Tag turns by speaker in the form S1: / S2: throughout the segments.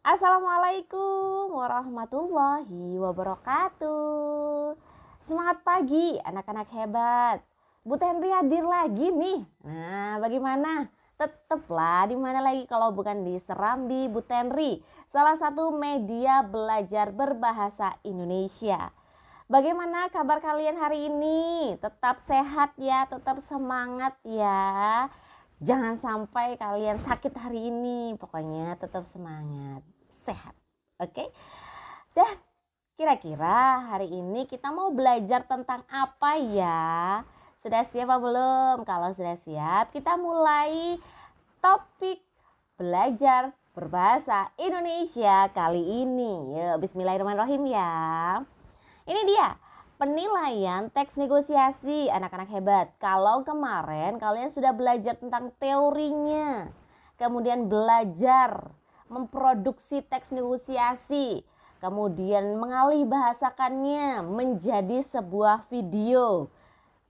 S1: Assalamualaikum warahmatullahi wabarakatuh. Semangat pagi anak-anak hebat. Bu Tenri hadir lagi nih. Nah, bagaimana? Tetaplah di mana lagi kalau bukan di Serambi Bu Tenri, salah satu media belajar berbahasa Indonesia. Bagaimana kabar kalian hari ini? Tetap sehat ya, tetap semangat ya. Jangan sampai kalian sakit hari ini. Pokoknya tetap semangat, sehat. Oke? Dan kira-kira hari ini kita mau belajar tentang apa ya? Sudah siap apa belum? Kalau sudah siap, kita mulai topik belajar berbahasa Indonesia kali ini. Yuk, bismillahirrahmanirrahim ya. Ini dia penilaian teks negosiasi anak-anak hebat. Kalau kemarin kalian sudah belajar tentang teorinya, kemudian belajar memproduksi teks negosiasi, kemudian mengalih bahasakannya menjadi sebuah video.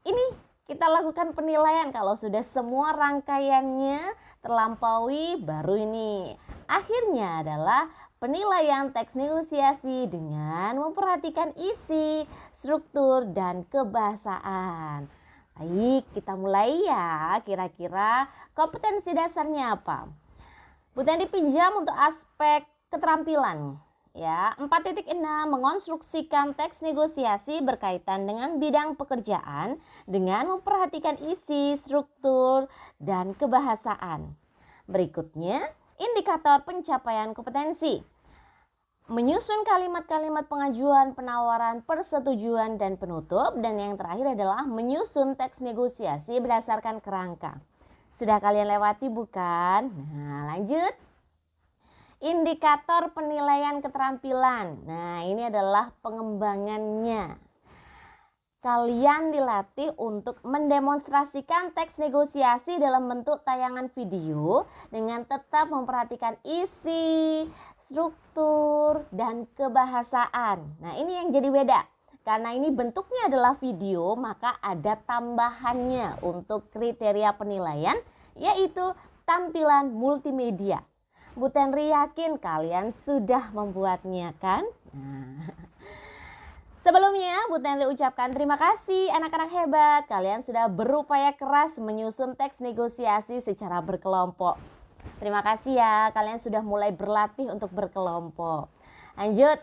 S1: Ini kita lakukan penilaian kalau sudah semua rangkaiannya terlampaui, baru ini akhirnya adalah penilaian teks negosiasi dengan memperhatikan isi, struktur, dan kebahasaan. Baik, kita mulai ya. Kira-kira kompetensi dasarnya apa? Bu Tandi pinjam untuk aspek keterampilan. Ya, 4.6 mengonstruksikan teks negosiasi berkaitan dengan bidang pekerjaan dengan memperhatikan isi, struktur, dan kebahasaan. Berikutnya, indikator pencapaian kompetensi. Menyusun kalimat-kalimat pengajuan, penawaran, persetujuan, dan penutup. Dan yang terakhir adalah menyusun teks negosiasi berdasarkan kerangka. Sudah kalian lewati bukan? Nah, lanjut. Indikator penilaian keterampilan. Nah, ini adalah pengembangannya. Kalian dilatih untuk mendemonstrasikan teks negosiasi dalam bentuk tayangan video dengan tetap memperhatikan isi, struktur, dan kebahasaan. Nah, ini yang jadi beda. Karena ini bentuknya adalah video, maka ada tambahannya untuk kriteria penilaian, yaitu tampilan multimedia. Bu Tenri yakin kalian sudah membuatnya kan? Nah. Sebelumnya, Bu Tenri ucapkan terima kasih anak-anak hebat. Kalian sudah berupaya keras menyusun teks negosiasi secara berkelompok. Terima kasih ya, kalian sudah mulai berlatih untuk berkelompok. Lanjut,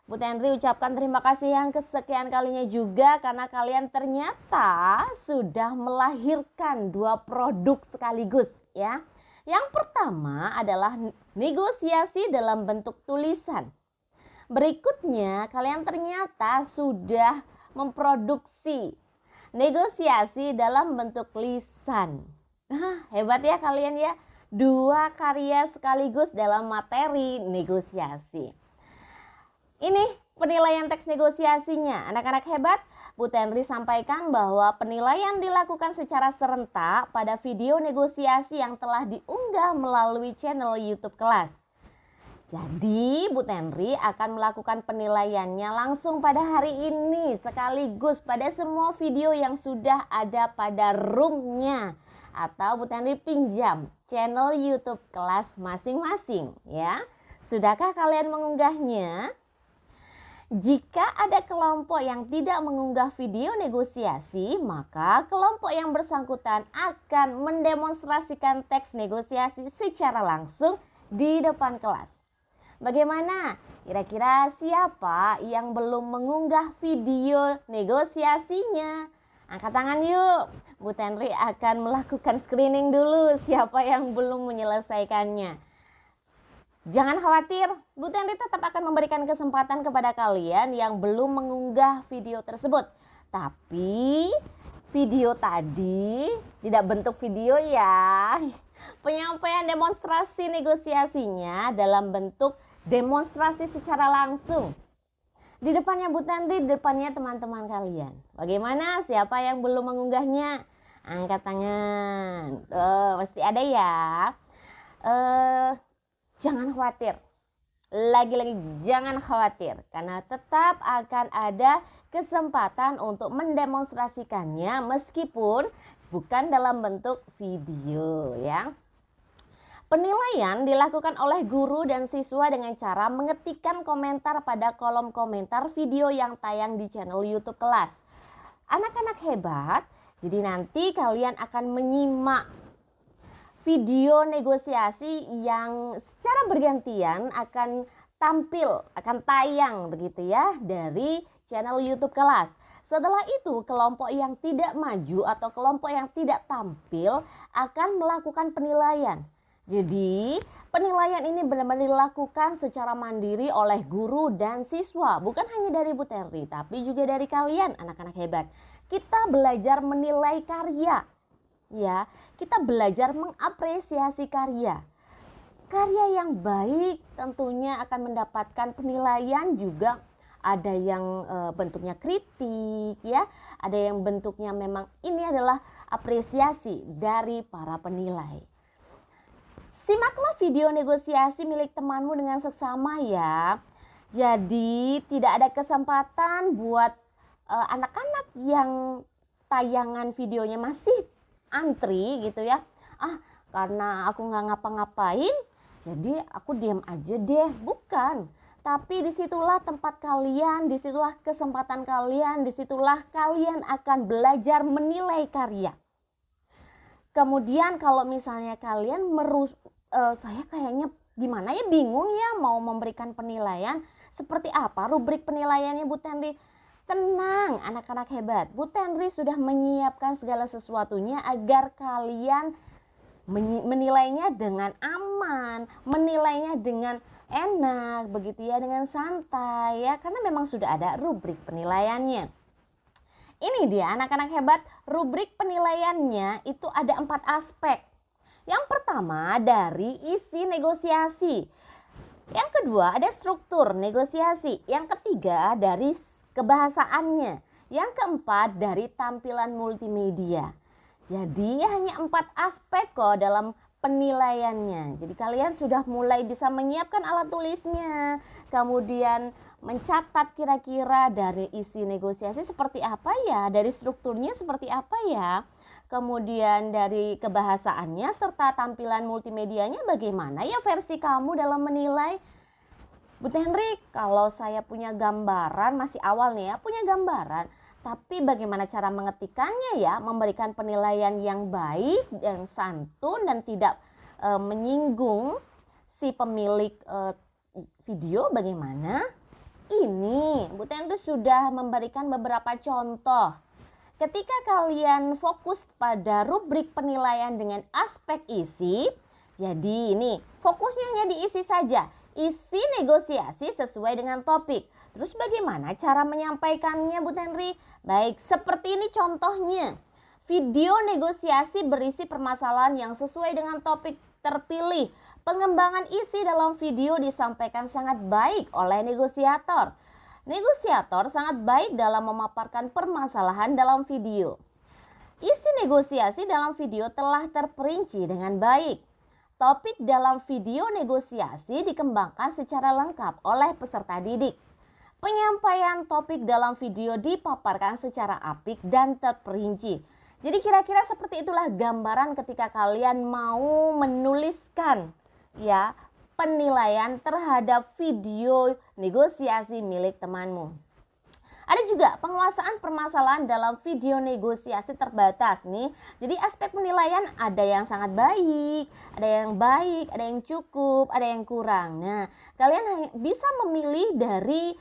S1: Bu Tenri ucapkan terima kasih yang kesekian kalinya juga karena kalian ternyata sudah melahirkan 2 produk sekaligus ya. Yang pertama adalah negosiasi dalam bentuk tulisan. Berikutnya, kalian ternyata sudah memproduksi negosiasi dalam bentuk lisan. Hebat ya kalian ya. 2 karya sekaligus dalam materi negosiasi. Ini penilaian teks negosiasinya. Anak-anak hebat, Bu Tenri sampaikan bahwa penilaian dilakukan secara serentak pada video negosiasi yang telah diunggah melalui channel YouTube kelas. Jadi Bu Tenri akan melakukan penilaiannya langsung pada hari ini sekaligus pada semua video yang sudah ada pada roomnya. Atau Bu Tenri pinjam channel YouTube kelas masing-masing ya. Sudahkah kalian mengunggahnya? Jika ada kelompok yang tidak mengunggah video negosiasi, maka kelompok yang bersangkutan akan mendemonstrasikan teks negosiasi secara langsung di depan kelas. Bagaimana? Kira-kira siapa yang belum mengunggah video negosiasinya? Angkat tangan yuk. Bu Tenri akan melakukan screening dulu siapa yang belum menyelesaikannya. Jangan khawatir, Bu Tenri tetap akan memberikan kesempatan kepada kalian yang belum mengunggah video tersebut. Tapi video tadi tidak bentuk video ya. Penyampaian demonstrasi negosiasinya dalam bentuk demonstrasi secara langsung. Di depannya Bu Tenri, di depannya teman-teman kalian. Bagaimana? Siapa yang belum mengunggahnya? Angkat tangan. Pasti ada ya. Jangan khawatir. Lagi-lagi jangan khawatir. Karena tetap akan ada kesempatan untuk mendemonstrasikannya meskipun bukan dalam bentuk video ya. Penilaian dilakukan oleh guru dan siswa dengan cara mengetikkan komentar pada kolom komentar video yang tayang di channel YouTube kelas. Anak-anak hebat, jadi nanti kalian akan menyimak video negosiasi yang secara bergantian akan tayang begitu ya dari channel YouTube kelas. Setelah itu kelompok yang tidak maju atau kelompok yang tidak tampil akan melakukan penilaian. Jadi penilaian ini benar-benar dilakukan secara mandiri oleh guru dan siswa. Bukan hanya dari Bu Terry, tapi juga dari kalian anak-anak hebat. Kita belajar menilai karya. Ya, kita belajar mengapresiasi karya. Karya yang baik tentunya akan mendapatkan penilaian juga. Ada yang bentuknya kritik ya, ada yang bentuknya memang ini adalah apresiasi dari para penilai. Simaklah video negosiasi milik temanmu dengan seksama ya. Jadi tidak ada kesempatan buat anak-anak yang tayangan videonya masih antri gitu ya. Karena aku nggak ngapa-ngapain, jadi aku diam aja deh. Bukan. Tapi disitulah tempat kalian, disitulah kesempatan kalian, disitulah kalian akan belajar menilai karya. Kemudian kalau misalnya kalian saya kayaknya gimana ya, bingung ya mau memberikan penilaian. Seperti apa rubrik penilaiannya Bu Tenri? Tenang anak-anak hebat, Bu Tenri sudah menyiapkan segala sesuatunya agar kalian menilainya dengan aman, menilainya dengan enak begitu ya, dengan santai ya, karena memang sudah ada rubrik penilaiannya. Ini dia anak-anak hebat, rubrik penilaiannya itu ada 4 aspek. Yang pertama dari isi negosiasi, yang kedua ada struktur negosiasi, yang ketiga dari kebahasaannya, yang keempat dari tampilan multimedia. Jadi hanya 4 aspek kok dalam penilaiannya. Jadi kalian sudah mulai bisa menyiapkan alat tulisnya, kemudian mencatat kira-kira dari isi negosiasi seperti apa ya, dari strukturnya seperti apa ya, kemudian dari kebahasaannya serta tampilan multimedianya bagaimana ya versi kamu dalam menilai. Bu Henry, kalau saya punya gambaran, masih awal nih ya, punya gambaran, tapi bagaimana cara mengetikannya ya, memberikan penilaian yang baik dan santun dan tidak menyinggung si pemilik video bagaimana? Ini Bu Tentu sudah memberikan beberapa contoh. Ketika kalian fokus pada rubrik penilaian dengan aspek isi, jadi ini fokusnya hanya di isi saja. Isi negosiasi sesuai dengan topik. Terus bagaimana cara menyampaikannya Bu Tenri? Baik, seperti ini contohnya. Video negosiasi berisi permasalahan yang sesuai dengan topik terpilih. Pengembangan isi dalam video disampaikan sangat baik oleh negosiator. Negosiator sangat baik dalam memaparkan permasalahan dalam video. Isi negosiasi dalam video telah terperinci dengan baik. Topik dalam video negosiasi dikembangkan secara lengkap oleh peserta didik. Penyampaian topik dalam video dipaparkan secara apik dan terperinci. Jadi kira-kira seperti itulah gambaran ketika kalian mau menuliskan ya penilaian terhadap video negosiasi milik temanmu. Ada juga penguasaan permasalahan dalam video negosiasi terbatas nih. Jadi aspek penilaian ada yang sangat baik, ada yang cukup, ada yang kurang. Nah, kalian bisa memilih dari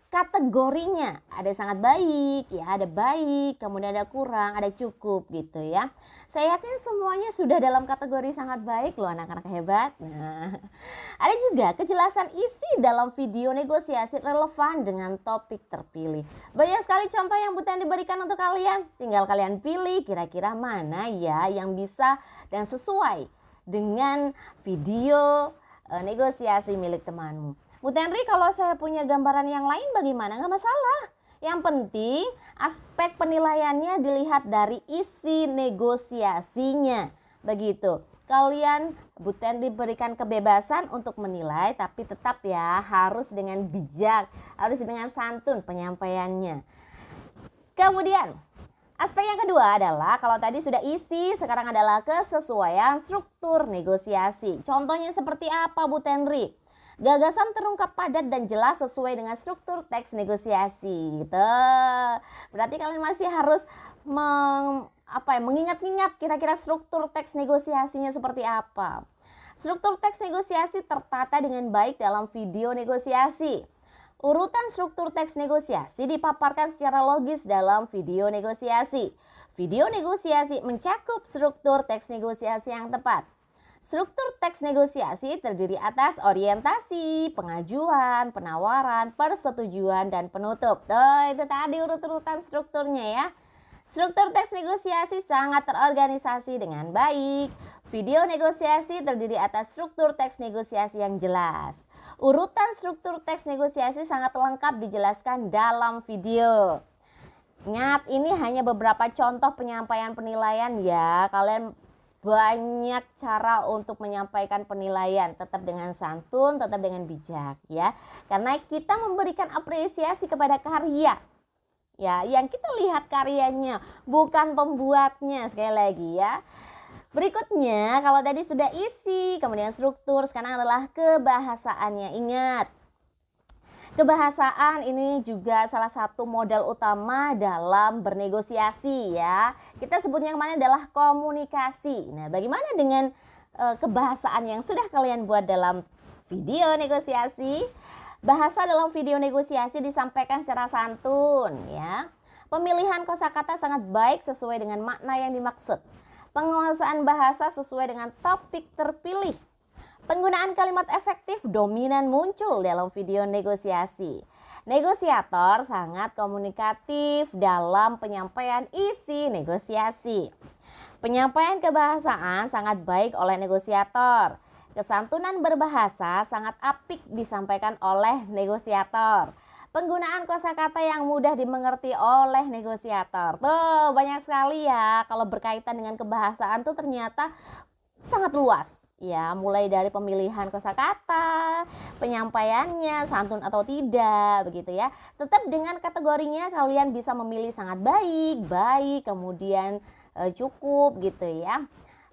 S1: kategorinya. Ada sangat baik, ya ada baik, kemudian ada kurang, ada cukup gitu ya. Saya yakin semuanya sudah dalam kategori sangat baik loh anak-anak hebat. Nah, ada juga kejelasan isi dalam video negosiasi relevan dengan topik terpilih. Banyak sekali contoh yang Bu Tani diberikan untuk kalian. Tinggal kalian pilih kira-kira mana ya yang bisa dan sesuai dengan video negosiasi milik temanmu. Bu Tenri, kalau saya punya gambaran yang lain bagaimana? Nggak masalah. Yang penting aspek penilaiannya dilihat dari isi negosiasinya. Begitu. Kalian Bu Tenri berikan kebebasan untuk menilai, tapi tetap ya harus dengan bijak, harus dengan santun penyampaiannya. Kemudian Aspek yang kedua adalah kalau tadi sudah isi, sekarang adalah kesesuaian struktur negosiasi. Contohnya seperti apa Bu Tenri? Gagasan terungkap padat dan jelas sesuai dengan struktur teks negosiasi gitu. Berarti kalian masih harus mengingat-ingat kira-kira struktur teks negosiasinya seperti apa. Struktur teks negosiasi tertata dengan baik dalam video negosiasi. Urutan struktur teks negosiasi dipaparkan secara logis dalam video negosiasi. Video negosiasi mencakup struktur teks negosiasi yang tepat. Struktur teks negosiasi terdiri atas orientasi, pengajuan, penawaran, persetujuan, dan penutup. Tuh, itu tadi urut-urutan strukturnya ya. Struktur teks negosiasi sangat terorganisasi dengan baik. Video negosiasi terdiri atas struktur teks negosiasi yang jelas. Urutan struktur teks negosiasi sangat lengkap dijelaskan dalam video. Ingat, ini hanya beberapa contoh penyampaian penilaian ya. Kalian banyak cara untuk menyampaikan penilaian, tetap dengan santun, tetap dengan bijak ya. Karena kita memberikan apresiasi kepada karya. Ya, yang kita lihat karyanya, bukan pembuatnya, sekali lagi ya. Berikutnya, kalau tadi sudah isi, kemudian struktur, sekarang adalah kebahasaannya. Ingat, kebahasaan ini juga salah satu modal utama dalam bernegosiasi ya. Kita sebutnya kemarin adalah komunikasi. Nah, bagaimana dengan kebahasaan yang sudah kalian buat dalam video negosiasi? Bahasa dalam video negosiasi disampaikan secara santun ya. Pemilihan kosakata sangat baik sesuai dengan makna yang dimaksud. Penguasaan bahasa sesuai dengan topik terpilih. Penggunaan kalimat efektif dominan muncul dalam video negosiasi. Negosiator sangat komunikatif dalam penyampaian isi negosiasi. Penyampaian kebahasaan sangat baik oleh negosiator. Kesantunan berbahasa sangat apik disampaikan oleh negosiator. Penggunaan kosakata yang mudah dimengerti oleh negosiator. Tuh, banyak sekali ya kalau berkaitan dengan kebahasaan tuh ternyata sangat luas. Ya, mulai dari pemilihan kosakata, penyampaiannya, santun atau tidak, begitu ya. Tetap dengan kategorinya kalian bisa memilih sangat baik, kemudian cukup gitu ya.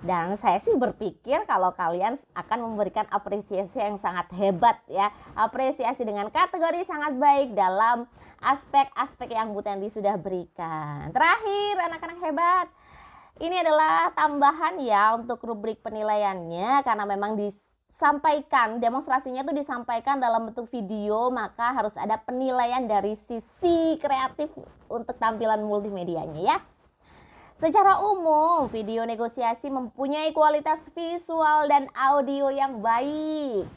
S1: Dan saya sih berpikir kalau kalian akan memberikan apresiasi yang sangat hebat ya. Apresiasi dengan kategori sangat baik dalam aspek-aspek yang Bu Tenri sudah berikan. Terakhir, anak-anak hebat, ini adalah tambahan ya untuk rubrik penilaiannya. Karena memang disampaikan, demonstrasinya itu disampaikan dalam bentuk video, maka harus ada penilaian dari sisi kreatif untuk tampilan multimedianya ya. Secara umum, video negosiasi mempunyai kualitas visual dan audio yang baik.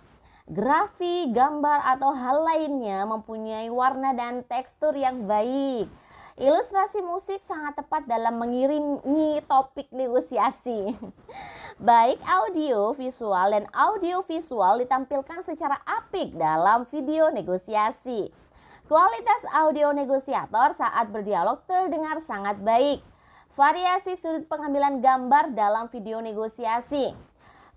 S1: Grafik, gambar, atau hal lainnya mempunyai warna dan tekstur yang baik. Ilustrasi musik sangat tepat dalam mengiringi topik negosiasi. Baik audio, visual, dan audio visual ditampilkan secara apik dalam video negosiasi. Kualitas audio negosiator saat berdialog terdengar sangat baik. Variasi sudut pengambilan gambar dalam video negosiasi.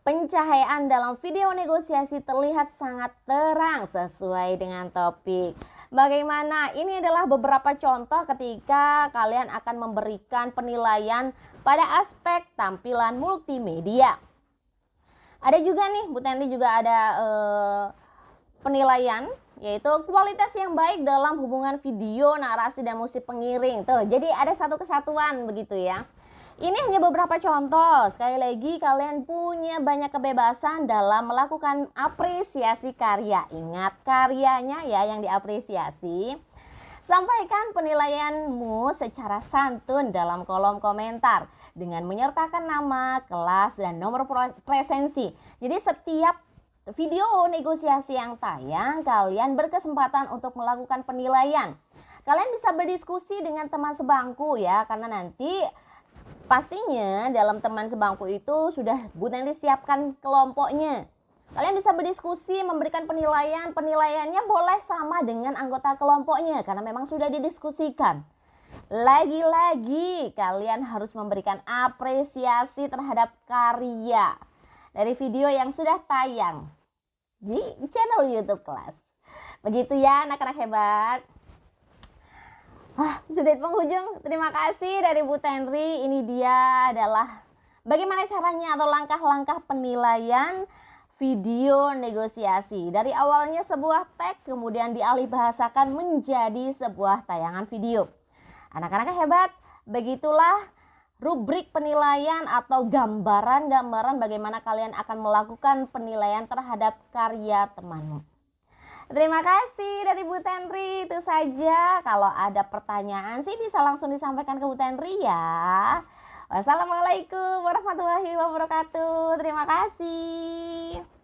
S1: Pencahayaan dalam video negosiasi terlihat sangat terang sesuai dengan topik. Bagaimana? Ini adalah beberapa contoh ketika kalian akan memberikan penilaian pada aspek tampilan multimedia. Ada juga nih, Bu Tenri juga ada penilaian, yaitu kualitas yang baik dalam hubungan video, narasi, dan musik pengiring. Tuh, jadi ada satu kesatuan begitu ya. Ini hanya beberapa contoh. Sekali lagi, kalian punya banyak kebebasan dalam melakukan apresiasi karya. Ingat, karyanya ya yang diapresiasi. Sampaikan penilaianmu secara santun dalam kolom komentar dengan menyertakan nama, kelas, dan nomor presensi. Jadi setiap video negosiasi yang tayang, kalian berkesempatan untuk melakukan penilaian. Kalian bisa berdiskusi dengan teman sebangku ya, karena nanti pastinya dalam teman sebangku itu sudah Bu Tenri siapkan kelompoknya. Kalian bisa berdiskusi, memberikan penilaian. Penilaiannya boleh sama dengan anggota kelompoknya karena memang sudah didiskusikan. Lagi-lagi kalian harus memberikan apresiasi terhadap karya dari video yang sudah tayang di channel YouTube kelas. Begitu ya anak-anak hebat. Sudah di penghujung. Terima kasih dari Bu Tenri. Ini dia adalah bagaimana caranya atau langkah-langkah penilaian video negosiasi. Dari awalnya sebuah teks kemudian dialih bahasakan menjadi sebuah tayangan video. Anak-anak hebat. Begitulah rubrik penilaian atau gambaran-gambaran bagaimana kalian akan melakukan penilaian terhadap karya temanmu. Terima kasih dari Bu Tenri. Itu saja. Kalau ada pertanyaan sih bisa langsung disampaikan ke Bu Tenri ya. Wassalamualaikum warahmatullahi wabarakatuh. Terima kasih.